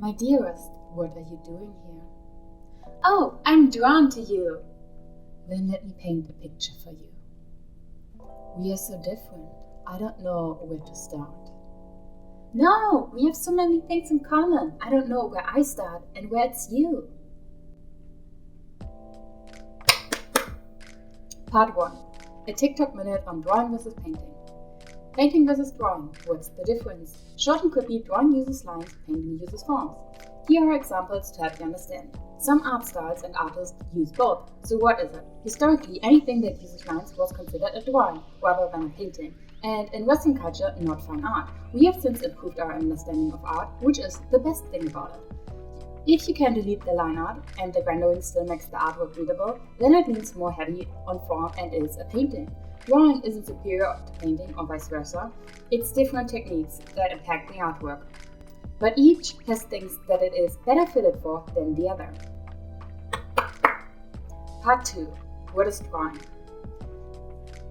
My dearest, what are you doing here? Oh, I'm drawn to you. Then let me paint a picture for you. We are so different. I don't know where to start. No, we have so many things in common. I don't know where I start and where it's you. Part 1. A TikTok minute on drawing versus painting. Painting versus drawing. What's the difference? Shorten could be drawing uses lines, painting uses forms. Here are examples to help you understand. Some art styles and artists use both. So what is it? Historically, anything that uses lines was considered a drawing rather than a painting. And in Western culture, not fine art. We have since improved our understanding of art, which is the best thing about it. If you can delete the line art and the rendering still makes the artwork readable, then it leans more heavy on form and is a painting. Drawing isn't superior to painting or vice versa. It's different techniques that impact the artwork. But each has things that it is better fitted for than the other. Part 2. What is drawing?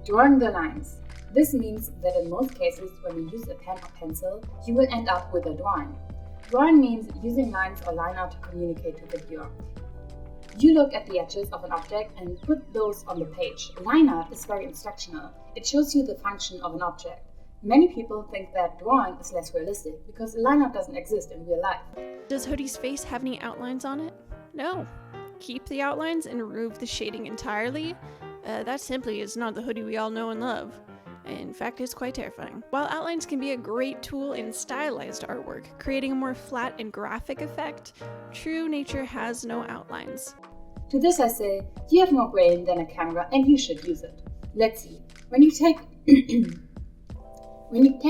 Drawing the lines. This means that in most cases, when you use a pen or pencil, you will end up with a drawing. Drawing means using lines or line art to communicate to the viewer. You look at the edges of an object and put those on the page. Line art is very instructional. It shows you the function of an object. Many people think that drawing is less realistic because line art doesn't exist in real life. Does Hoodie's face have any outlines on it? No. Keep the outlines and remove the shading entirely? That simply is not the Hoodie we all know and love. In fact, it's quite terrifying. While outlines can be a great tool in stylized artwork, creating a more flat and graphic effect, true nature has no outlines. To this I say, you have more brain than a camera and you should use it. Let's see. When you take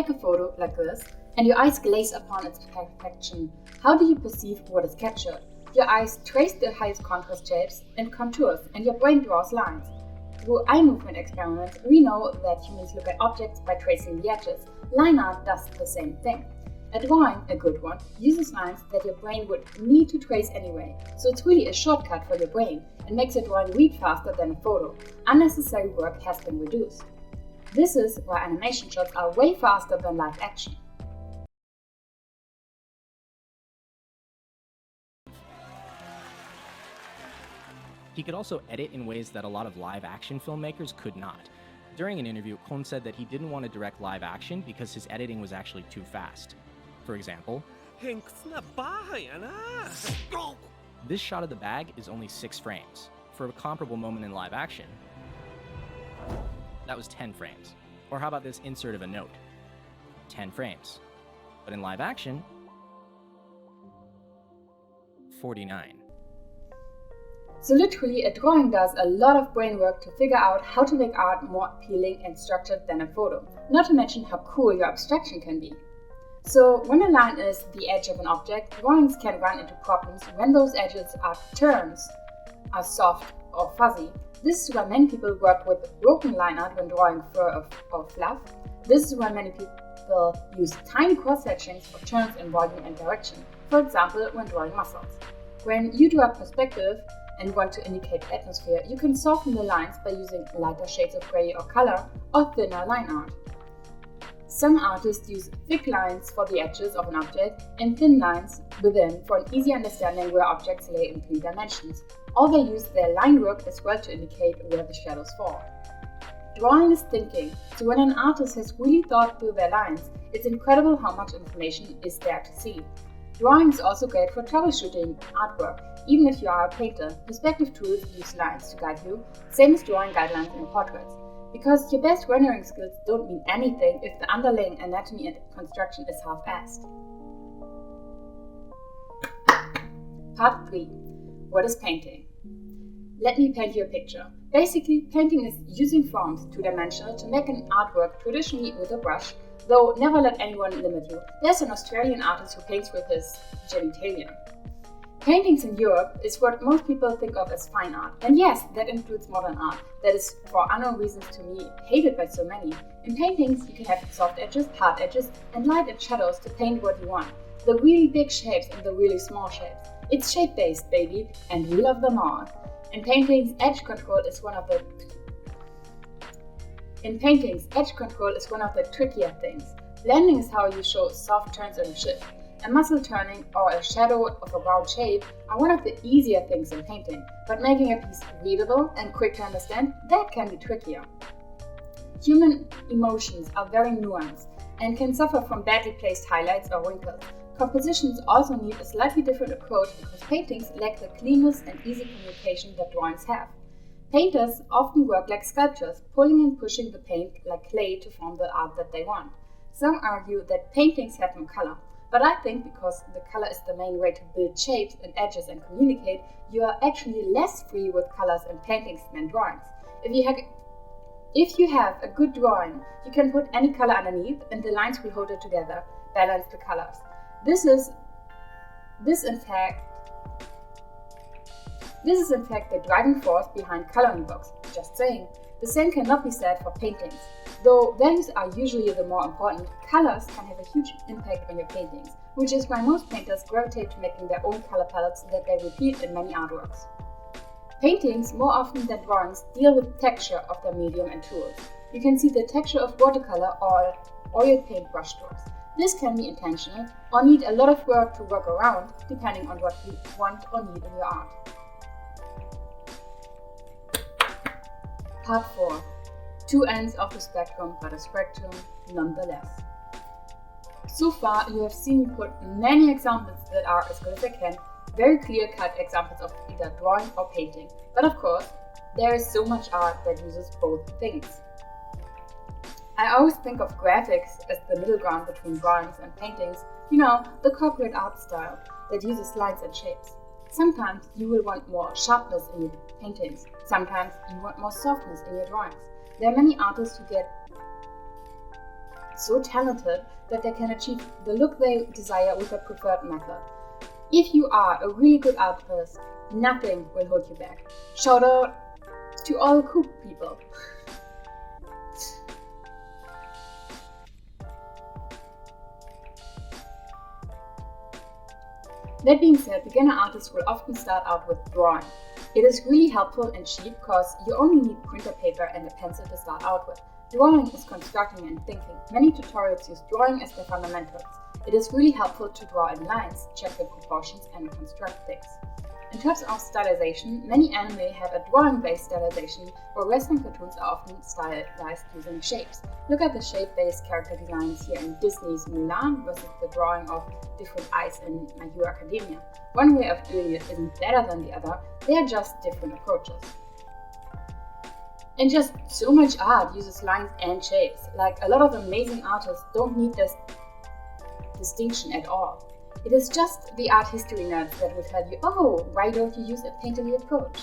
a photo like this and your eyes glaze upon its perfection, how do you perceive what is captured? Your eyes trace the highest contrast shapes and contours, and your brain draws lines. Through eye movement experiments, we know that humans look at objects by tracing the edges. Line art does the same thing. A drawing, a good one, uses lines that your brain would need to trace anyway, so it's really a shortcut for your brain and makes a drawing read faster than a photo. Unnecessary work has been reduced. This is why animation shots are way faster than live action. He could also edit in ways that a lot of live-action filmmakers could not. During an interview, Cohn said that he didn't want to direct live action because his editing was actually too fast. For example, this shot of the bag is only 6 frames. For a comparable moment in live action, that was 10 frames. Or how about this insert of a note? 10 frames. But in live action, 49. So literally, a drawing does a lot of brain work to figure out how to make art more appealing and structured than a photo, not to mention how cool your abstraction can be. So when a line is the edge of an object, drawings can run into problems when those edges are turns, are soft or fuzzy. This is why many people work with broken line art when drawing fur or fluff. This is why many people use tiny cross sections for turns in volume and direction, for example when drawing muscles. When you draw perspective and want to indicate atmosphere, you can soften the lines by using lighter shades of gray or color or thinner line art. Some artists use thick lines for the edges of an object and thin lines within for an easy understanding where objects lay in 3 dimensions, or they use their line work as well to indicate where the shadows fall. Drawing is thinking, so when an artist has really thought through their lines, it's incredible how much information is there to see. Drawing is also great for troubleshooting artwork. Even if you are a painter, perspective tools use lines to guide you, same as drawing guidelines in portraits. Because your best rendering skills don't mean anything if the underlying anatomy and construction is half-assed. Part 3. What is painting? Let me paint you a picture. Basically, painting is using forms 2-dimensional to make an artwork traditionally with a brush, though never let anyone limit you. There's an Australian artist who paints with his genitalia. Paintings in Europe is what most people think of as fine art. And yes, that includes modern art, that is, for unknown reasons to me, hated by so many. In paintings, you can have soft edges, hard edges, and light and shadows to paint what you want. The really big shapes and the really small shapes. It's shape-based, baby, and we love them all. In paintings, edge control is one of the trickier things. Blending is how you show soft turns and a shift. a muscle turning, or a shadow of a round shape are one of the easier things in painting, but making a piece readable and quick to understand, that can be trickier. Human emotions are very nuanced and can suffer from badly placed highlights or wrinkles. Compositions also need a slightly different approach because paintings lack the cleanness and easy communication that drawings have. Painters often work like sculptors, pulling and pushing the paint like clay to form the art that they want. Some argue that paintings have no color, but I think because the color is the main way to build shapes and edges and communicate, you are actually less free with colors in paintings than drawings. If you have a good drawing, you can put any color underneath and the lines will hold it together, balance the colors. This is in fact the driving force behind coloring books, just saying. The same cannot be said for paintings. Though values are usually the more important, colors can have a huge impact on your paintings, which is why most painters gravitate to making their own color palettes that they repeat in many artworks. Paintings, more often than drawings, deal with texture of their medium and tools. You can see the texture of watercolor or oil paint brush strokes. This can be intentional or need a lot of work to work around, depending on what you want or need in your art. Part 4. Two ends of the spectrum, but a spectrum nonetheless. So far, you have seen me put many examples that are, as good as I can, very clear-cut examples of either drawing or painting. But of course, there is so much art that uses both things. I always think of graphics as the middle ground between drawings and paintings, the corporate art style that uses lines and shapes. Sometimes you will want more sharpness in your paintings, sometimes you want more softness in your drawings. There are many artists who get so talented that they can achieve the look they desire with a preferred method. If you are a really good artist, nothing will hold you back. Shout out to all the cool people. That being said, beginner artists will often start out with drawing. It is really helpful and cheap because you only need printer paper and a pencil to start out with. Drawing is constructing and thinking. Many tutorials use drawing as their fundamentals. It is really helpful to draw in lines, check the proportions, and construct things. In terms of stylization, many anime have a drawing-based stylization, where Western cartoons are often stylized using shapes. Look at the shape-based character designs here in Disney's Mulan versus the drawing of different eyes in My Hero Academia. One way of doing it isn't better than the other, they are just different approaches. And just so much art uses lines and shapes. Like, a lot of amazing artists don't need this distinction at all. It is just the art history nerds that will tell you, oh, why don't you use a painterly approach?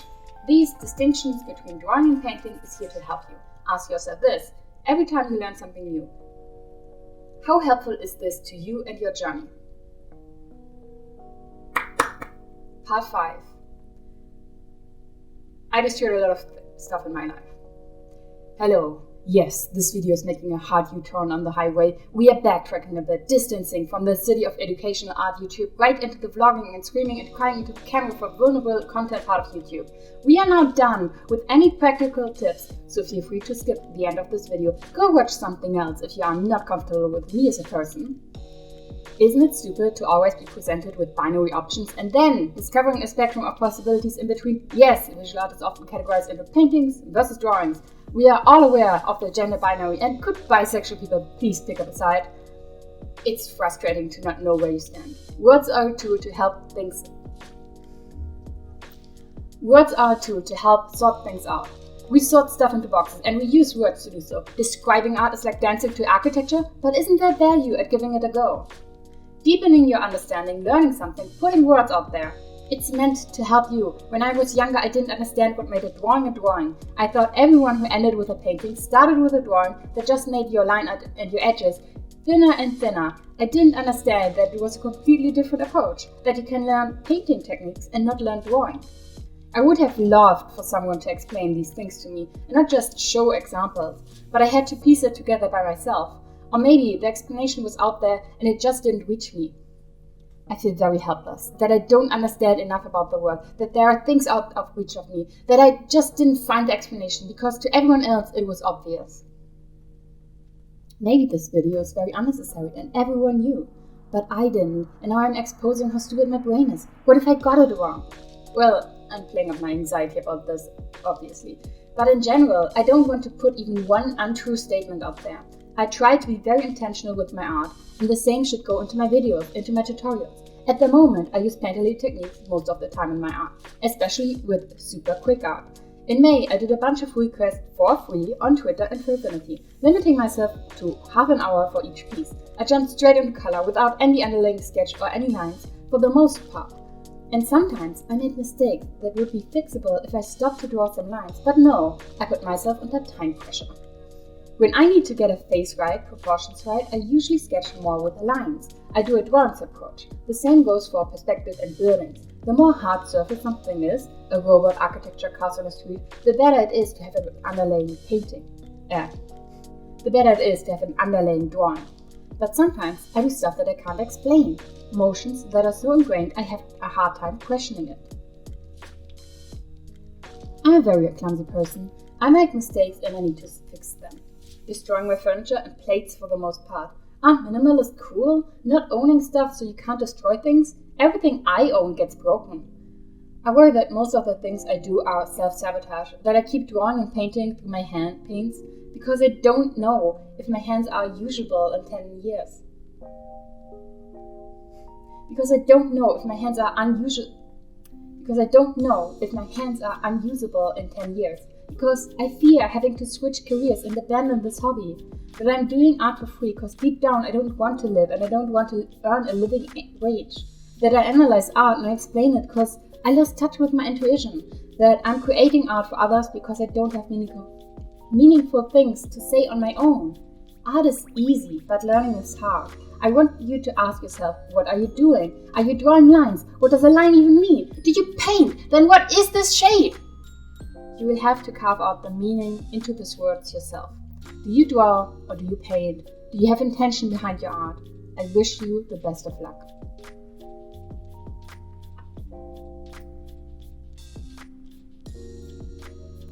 These distinctions between drawing and painting is here to help you. Ask yourself this, every time you learn something new. How helpful is this to you and your journey? Part 5. I destroyed a lot of stuff in my life. Hello. Yes, this video is making a hard U-turn on the highway. We are backtracking a bit, distancing from the city of educational art YouTube right into the vlogging and screaming and crying into the camera for vulnerable content part of YouTube. We are now done with any practical tips, so feel free to skip the end of this video. Go watch something else if you are not comfortable with me as a person. Isn't it stupid to always be presented with binary options and then discovering a spectrum of possibilities in between? Yes, visual art is often categorized into paintings versus drawings. We are all aware of the gender binary, and could bisexual people please pick up a side? It's frustrating to not know where you stand. Words are a tool to help sort things out. We sort stuff into boxes, and we use words to do so. Describing art is like dancing to architecture, but isn't there value at giving it a go? Deepening your understanding, learning something, putting words out there. It's meant to help you. When I was younger, I didn't understand what made a drawing. I thought everyone who ended with a painting started with a drawing that just made your line and your edges thinner and thinner. I didn't understand that it was a completely different approach, that you can learn painting techniques and not learn drawing. I would have loved for someone to explain these things to me and not just show examples, but I had to piece it together by myself. Or maybe the explanation was out there and it just didn't reach me. I feel very helpless, that I don't understand enough about the world, that there are things out of reach of me, that I just didn't find the explanation because to everyone else it was obvious. Maybe this video is very unnecessary and everyone knew. but I didn't, and now I'm exposing how stupid my brain is. What if I got it wrong? Well, I'm playing up my anxiety about this, obviously. But in general, I don't want to put even one untrue statement out there. I try to be very intentional with my art, and the same should go into my videos, into my tutorials. At the moment, I use painterly techniques most of the time in my art, especially with super quick art. In May, I did a bunch of requests for free on Twitter and Filfinity, limiting myself to half an hour for each piece. I jumped straight into color without any underlying sketch or any lines, for the most part. And sometimes I made mistakes that would be fixable if I stopped to draw some lines, but no, I put myself under time pressure. When I need to get a face right, proportions right, I usually sketch more with the lines. I do a drawings approach. The same goes for perspective and buildings. The more hard surface something is, a robot, architecture, cars on the street, the better it is to have an underlying painting. The better it is to have an underlying drawing. But sometimes I do stuff that I can't explain. Motions that are so ingrained I have a hard time questioning it. I'm a very clumsy person. I make mistakes and I need to fix them. Destroying my furniture and plates for the most part. Aren't minimalists cool? Not owning stuff so you can't destroy things? Everything I own gets broken. I worry that most of the things I do are self-sabotage, that I keep drawing and painting through my hand paints because I don't know if my hands are usable in 10 years. Because I don't know if my hands are unusable in 10 years. Because I fear having to switch careers and abandon this hobby. That I'm doing art for free because deep down I don't want to live and I don't want to earn a living wage. That I analyze art and I explain it because I lost touch with my intuition. That I'm creating art for others because I don't have meaningful things to say on my own. Art is easy, but learning is hard. I want you to ask yourself, what are you doing? Are you drawing lines? What does a line even mean? Did you paint? Then what is this shape? You will have to carve out the meaning into these words yourself. Do you draw or do you paint? Do you have intention behind your art? I wish you the best of luck.